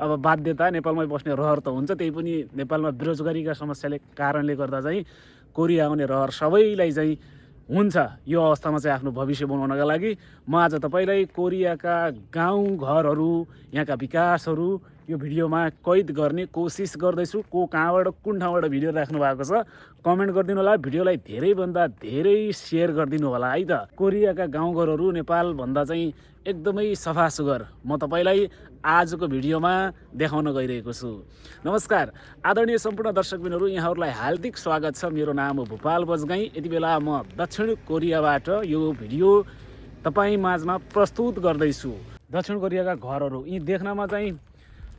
अब बाध्यता नेपालमै बस्ने रहर त हुन्छ, त्यही पनि नेपालमा बेरोजगारीका समस्याले कारणले गर्दा चाहिँ कोरिया आउने रहर सबैलाई चाहिँ हुन्छ। यो अवस्थामा चाहिँ आफ्नो भविष्य बनाउनका लागि म आज तपाईँलाई कोरियाका गाउँ घरहरू, यहाँका विकासहरू यो भिडियोमा कैद गर्ने कोसिस गर्दैछु। कहाँबाट कुन ठाउँबाट भिडियो राख्नु भएको छ कमेन्ट गरिदिनु होला। भिडियोलाई धेरैभन्दा धेरै सेयर गरिदिनु होला है त। कोरियाका गाउँघरहरू नेपालभन्दा चाहिँ एकदमै सफा सुग्घर म तपाईँलाई आजको भिडियोमा देखाउन गइरहेको छु। नमस्कार आदरणीय सम्पूर्ण दर्शकबिनहरू, यहाँहरूलाई हार्दिक स्वागत छ। मेरो नाम हो भूपाल बजगाई। यति बेला म दक्षिण कोरियाबाट यो भिडियो तपाईँ माझमा प्रस्तुत गर्दैछु। दक्षिण कोरियाका घरहरू यी देख्नमा चाहिँ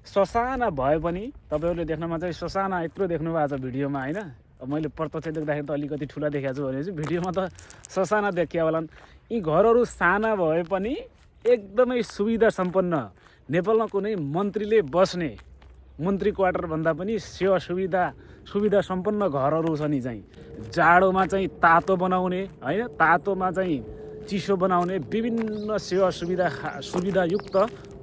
ससाना भए पनि तपाईँहरूले देख्नमा चाहिँ ससाना यत्रो देख्नु भएको छ भिडियोमा होइन। अब मैले प्रत्यक्ष देख्दाखेरि त अलिकति ठुला देखाएको छु भनेपछि भिडियोमा त ससाना देखिया होलान्। यी घरहरू साना भए पनि एकदमै सुविधा सम्पन्न, नेपालमा कुनै मन्त्रीले बस्ने मन्त्री क्वार्टर भन्दा पनि सुविधा सम्पन्न घरहरू छ नि। चाहिँ जाडोमा चाहिँ तातो बनाउने होइन, तातोमा चाहिँ चिसो बनाउने विभिन्न सुविधायुक्त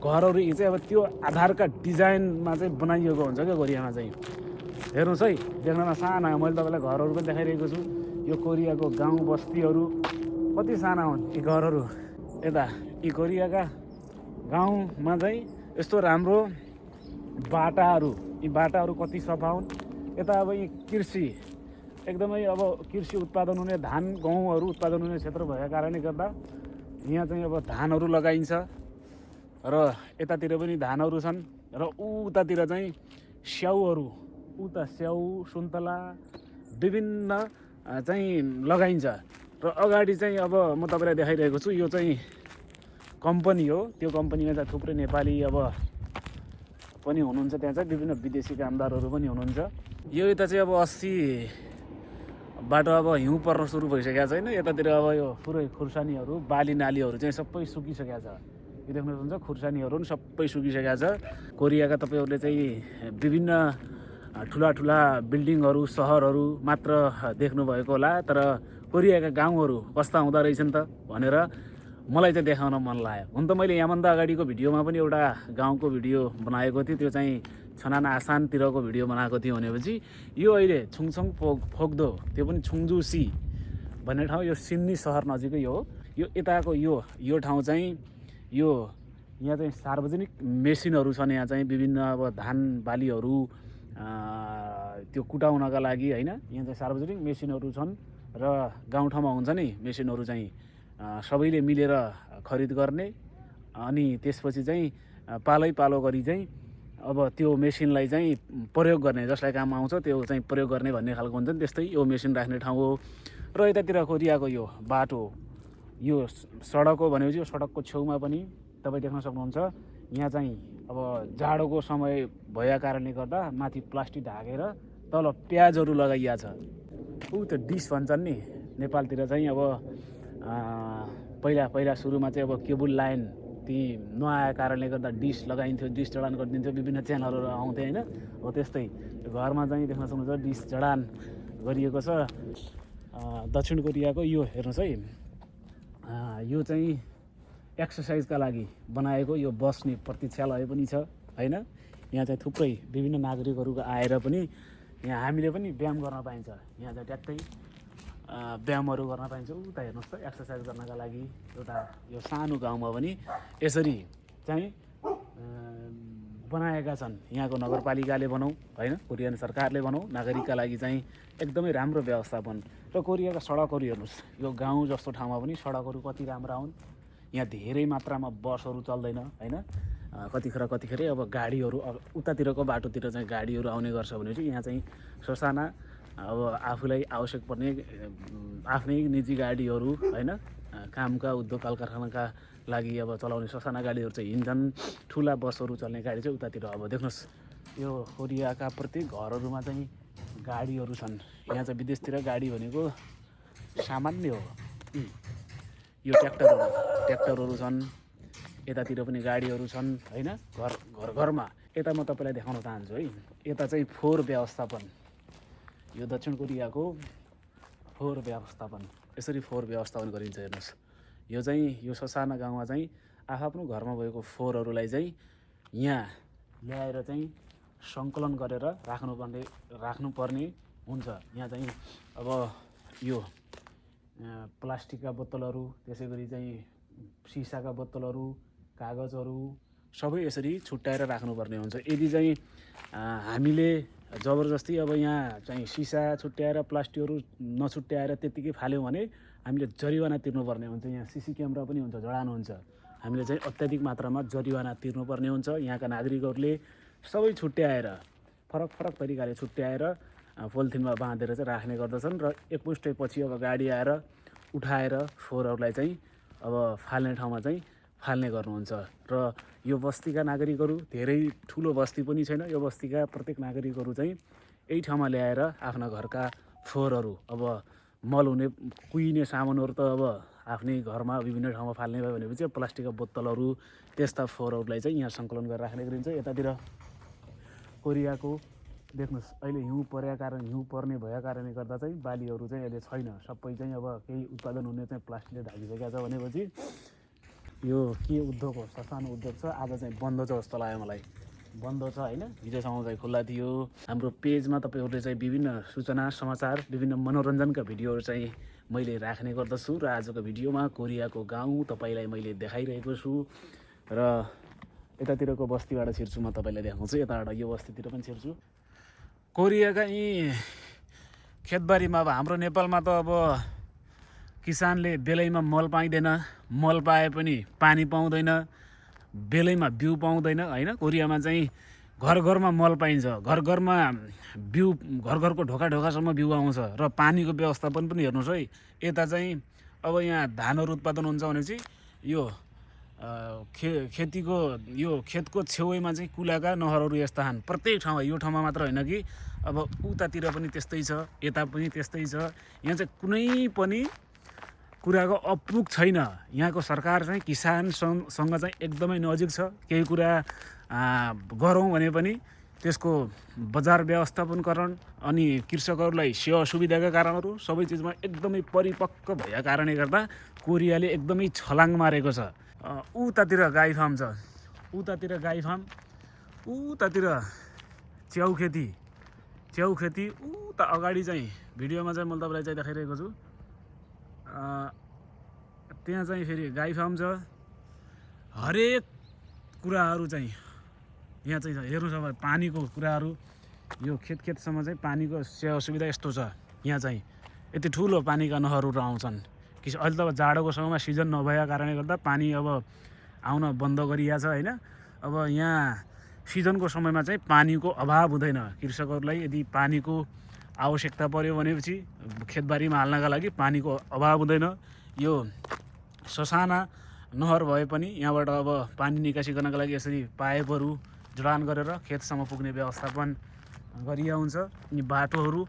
घरहरू। यी चाहिँ अब त्यो आधारका डिजाइनमा चाहिँ बनाइएको हुन्छ क्या कोरियामा चाहिँ। हेर्नुहोस् है, देख्नमा साना, मैले तपाईँलाई घरहरू पनि देखाइरहेको छु। यो कोरियाको गाउँ बस्तीहरू कति साना हुन् यी घरहरू। यता यी कोरियाका गाउँमा चाहिँ यस्तो राम्रो बाटाहरू, यी बाटाहरू कति सफा हुन्। यता अब यी कृषि एकदमै अब कृषि उत्पादन हुने धान गहुँहरू उत्पादन हुने क्षेत्र भएका कारणले गर्दा यहाँ चाहिँ अब धानहरू लगाइन्छ र यतातिर पनि धानहरू छन् र उतातिर चाहिँ स्याउहरू, उता स्याउ सुन्तला विभिन्न चाहिँ लगाइन्छ। र अगाडि चाहिँ अब म तपाईँलाई देखाइरहेको छु, यो चाहिँ कम्पनी हो। त्यो कम्पनीमा चाहिँ थुप्रै नेपाली अब पनि हुनुहुन्छ। त्यहाँ चाहिँ विभिन्न विदेशी कामदारहरू पनि हुनुहुन्छ। यो यता चाहिँ अब 80बाट अब हिउँ पर्न सुरु भइसकेको छैन। यतातिर अब यो पुरै खुर्सानीहरू, बाली नालीहरू चाहिँ सबै सुकिसकेको छ। यो देख्नुहुन्छ खुर्सानीहरू पनि सबै सुकिसकेको छ। कोरियाका तपाईँहरूले चाहिँ विभिन्न ठुला बिल्डिङहरू, सहरहरू मात्र देख्नुभएको होला, तर कोरियाका गाउँहरू कस्ता हुँदो रहेछन् त भनेर मलाई चाहिँ देखाउन मन लाग्यो। हुन त मैले यहाँभन्दा अगाडिको भिडियोमा पनि एउटा गाउँको भिडियो बनाएको थिएँ। त्यो चाहिँ छनाना आसानतिरको भिडियो बनाएको थियो भनेपछि यो अहिले छुङछङ फोक्दो, त्यो पनि छुङजुसी भन्ने ठाउँ, यो सिन्नी सहर नजिकै हो। यो यताको यो ठाउँ चाहिँ यो यहाँ चाहिँ सार्वजनिक मेसिनहरू छन्। यहाँ चाहिँ विभिन्न अब धान बालीहरू त्यो कुटाउनका लागि होइन, यहाँ चाहिँ सार्वजनिक मेसिनहरू छन् र गाउँठाउँमा हुन्छ नि मेसिनहरू चाहिँ सबैले मिलेर खरिद गर्ने अनि त्यसपछि चाहिँ पालो गरी चाहिँ अब त्यो मेसिनलाई चाहिँ प्रयोग गर्ने, जसलाई काम आउँछ त्यो चाहिँ प्रयोग गर्ने भन्ने खालको हुन्छ नि। त्यस्तै यो मेसिन राख्ने ठाउँ हो। र यतातिर कोरियाको यो बाटो, यो सडक हो भनेपछि यो सडकको छेउमा पनि तपाईँ देख्न सक्नुहुन्छ। यहाँ चाहिँ अब जाडोको समय भएका कारणले गर्दा माथि प्लास्टिक ढाकेर तल प्याजहरू लगाइया छ। त्यो डिस भन्छन् नि नेपालतिर चाहिँ। अब पहिला सुरुमा चाहिँ अब केबुल लाइन ती नआएको कारणले गर्दा डिस लगाइन्थ्यो, डिस जडान गरिदिन्थ्यो, विभिन्न च्यानलहरू आउँथे होइन। हो त्यस्तै घरमा चाहिँ देख्न सक्नुहुन्छ डिस जडान गरिएको छ। दक्षिण कोरियाको यो हेर्नुहोस् है, यो चाहिँ एक्सर्साइजका लागि बनाएको यो बस्ने प्रतीक्षालय पनि छ होइन। यहाँ चाहिँ थुप्रै विभिन्न नागरिकहरू आएर पनि यहाँ हामीले पनि व्यायाम गर्न पाइन्छ। यहाँ चाहिँ ट्याक्कै व्यायामहरू गर्न पाइन्छ। उता हेर्नुहोस् त, एक्सर्साइज गर्नका लागि एउटा यो सानो गाउँमा पनि यसरी चाहिँ बनाएका छन्। यहाँको नगरपालिकाले भनौँ होइन, कोरियन सरकारले भनौँ, नागरिकका लागि चाहिँ एकदमै राम्रो व्यवस्थापन। र कोरियाका सडकहरू हेर्नुहोस्, यो गाउँ जस्तो ठाउँमा पनि सडकहरू कति राम्रा हुन्। यहाँ धेरै मात्रामा बसहरू चल्दैन होइन। कतिखेर अब गाडीहरू उतातिरको बाटोतिर चाहिँ गाडीहरू आउने गर्छ भनेपछि यहाँ चाहिँ ससाना अब आफूलाई आवश्यक पर्ने आफ्नै निजी गाडीहरू होइन, कामका उद्योग कल कारखानाका लागि अब चलाउने ससाना गाडीहरू चाहिँ हिँड्छन्। ठुला बसहरू चल्ने गाडी चाहिँ उतातिर। अब देख्नुहोस् यो कोरियाका प्रत्येक घरहरूमा चाहिँ गाडीहरू छन्। यहाँ चाहिँ विदेशतिर गाडी भनेको सामान्य हो। यो ट्र्याक्टरहरू छन्, यतातिर पनि गाडीहरू छन् होइन, घरमा। यता म तपाईँलाई देखाउन चाहन्छु है, यता चाहिँ फोहोर व्यवस्थापन। यो दक्षिण कोरियाको फोहोर व्यवस्थापन, यसरी फोहोर व्यवस्थापन गरिन्छ। हेर्नुहोस् यो ससाना गाउँमा चाहिँ आफ्नो घरमा भएको फोहोरहरूलाई चाहिँ यहाँ ल्याएर चाहिँ सङ्कलन गरेर राख्नुपर्ने हुन्छ। यहाँ चाहिँ अब यो प्लास्टिकका बोतलहरू, त्यसै गरी चाहिँ सिसाका बोतलहरू, कागजहरू सबै यसरी छुट्याएर राख्नुपर्ने हुन्छ। यदि चाहिँ हामीले जबरजस्ती अब यहाँ चाहिँ सिसा छुट्याएर प्लास्टिकहरू नछुट्याएर त्यत्तिकै फाल्यौँ भने हामीले जरिवाना तिर्नुपर्ने हुन्छ। यहाँ सिसी क्यामेरा पनि हुन्छ, जडान हुन्छ। हामीले चाहिँ अत्याधिक मात्रामा जरिवाना तिर्नुपर्ने हुन्छ। यहाँका नागरिकहरूले सबै छुट्याएर फरक फरक तरिकाले छुट्याएर पोलिथिनमा बाँधेर चाहिँ राख्ने गर्दछन् र एकमुष्टैपछि अब गाडी आएर उठाएर फोहोरहरूलाई चाहिँ अब फाल्ने ठाउँमा चाहिँ फाल्ने गर्नुहुन्छ। र यो बस्तीका नागरिकहरू धेरै ठुलो बस्ती पनि छैन, यो बस्तीका प्रत्येक नागरिकहरू चाहिँ यही ठाउँमा ल्याएर आफ्ना घरका फोहोरहरू अब मल हुने कुहिने सामानहरू त अब आफ्नै घरमा विभिन्न ठाउँमा फाल्ने भयो भनेपछि प्लास्टिकका बोतलहरू त्यस्ता फोहोरहरूलाई चाहिँ यहाँ सङ्कलन गरेर राख्ने गरिन्छ। यतातिर कोरियाको देख्नुहोस्, अहिले हिउँ पर्ने भएको कारणले गर्दा चाहिँ बालीहरू चाहिँ अहिले छैन, सबै चाहिँ अब केही उत्पादन हुने चाहिँ प्लास्टिकले ढाकिसकेको छ। भनेपछि यो के उद्योग हो, ससानो उद्योग छ, आज चाहिँ बन्द छ जस्तो लाग्यो मलाई। बन्द छ होइन, हिजोसम्म चाहिँ खुल्ला थियो। हाम्रो पेजमा तपाईँहरूले चाहिँ विभिन्न सूचना समाचार, विभिन्न मनोरञ्जनका भिडियोहरू चाहिँ मैले राख्ने गर्दछु र आजको भिडियोमा कोरियाको गाउँ तपाईँलाई मैले देखाइरहेको छु र यतातिरको बस्तीबाट छिर्छु, म तपाईँलाई देखाउँछु। यताबाट यो बस्तीतिर पनि छिर्छु। कोरियाका यी खेतबारीमा अब हाम्रो नेपालमा त अब किसानले बेलैमा मल पाइँदैन, मल पाए पनि पानी पाउँदैन, बेलैमा बिउ पाउँदैन होइन। कोरियामा चाहिँ घर घरमा मल पाइन्छ, घर घरमा बिउ, घर घरको ढोका ढोकासम्म बिउ आउँछ र पानीको व्यवस्थापन पनि हेर्नुहोस् है। यता चाहिँ अब यहाँ धानहरू उत्पादन हुन्छ भनेपछि यो खेतीको यो खेतको छेउमा चाहिँ कुलाका नहरहरू यस्ता छन् प्रत्येक ठाउँमा। यो ठाउँमा मात्र होइन कि अब उतातिर पनि त्यस्तै छ, यता पनि त्यस्तै छ। यहाँ चाहिँ कुनै पनि कुराको अपुग छैन। यहाँको सरकार चाहिँ किसानसँग चाहिँ एकदमै नजिक छ। केही कुरा गरौँ भने पनि त्यसको बजार व्यवस्थापनकरण अनि कृषकहरूलाई सेवा सुविधाका कारणहरू सबै चिजमा एकदमै परिपक्व भएका कारणले गर्दा कोरियाले एकदमै छलाङ मारेको छ। उतातिर गाई फार्म छ, उतातिर गाई फार्म, उतातिर च्याउ खेती उता अगाडि चाहिँ भिडियोमा चाहिँ मैले तपाईँलाई चाहिँ देखाइरहेको छु। त्यहाँ चाहिँ फेरि गाई फार्म छ। हरेक कुराहरू चाहिँ यहाँ चाहिँ हेर्नुहोस्। अब पानीको कुराहरू, यो खेतसम्म चाहिँ पानीको सेवा सुविधा यस्तो छ। यहाँ चाहिँ यति ठुलो पानीका नहरहरू आउँछन् कि अहिले त अब जाडोको समयमा सिजन नभएका कारणले गर्दा पानी अब आउन बन्द गरिएको छ होइन। अब यहाँ सिजनको समयमा चाहिँ पानीको अभाव हुँदैन। कृषकहरूलाई यदि पानीको आवश्यकता पर्यो भनेपछि खेतबारीमा हाल्नका लागि पानीको अभाव हुँदैन। यो ससाना नहर भए पनि यहाँबाट अब पानी निकासी गर्नका लागि यसरी पाइपहरू जडान गरेर खेतसम्म पुग्ने व्यवस्थापन गरिया हुन्छ। अनि बाटोहरू